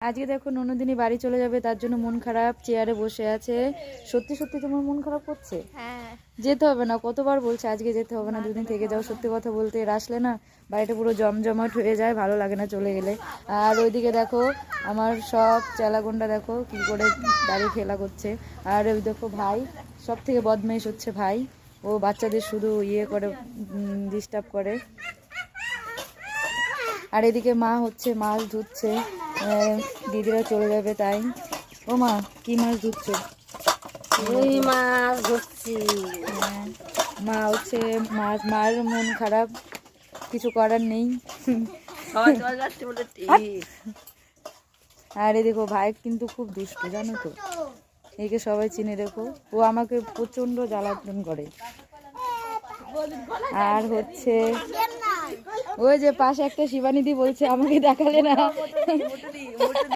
আজকে দেখো ননদিনী বাড়ি চলে যাবে, তার জন্য মন খারাপ, চেয়ারে বসে আছে। সত্যি সত্যি তোমার মন খারাপ করছে? হ্যাঁ, যেতে হবে না, কতবার বলছে আজকে যেতে হবে না, দুদিন থেকে যাও। সত্যি কথা বলতে এর আসলে না বাড়িটা পুরো জমজমাট হয়ে যায়, ভালো লাগে না চলে গেলে। আর ওইদিকে দেখো আমার সব চেলাগুন্ডা দেখো কি করে দাঁড়িয়ে খেলা করছে। আর ওই দেখো ভাই, সব থেকে বদমাইশ হচ্ছে ভাই, ও বাচ্চাদের শুধু ইয়ে করে, ডিস্টার্ব করে। আর এদিকে মা হচ্ছে মাছ ধুচ্ছে, দিদিরা চলে যাবে তাই। ও মা, কি মাছ ধুচ্ছে? রুই মাছ ধরছি। মা হচ্ছে মার মন খারাপ, কিছু করার নেই। আর এ দেখো ভাই কিন্তু খুব দুষ্ট, জানো তো, একে সবাই চিনে দেখো, ও আমাকে প্রচন্ড জ্বালাতন করে। আর হচ্ছে ওই যে পাশে একটা শিবানিধি বলছে আমাকে দেখালে না।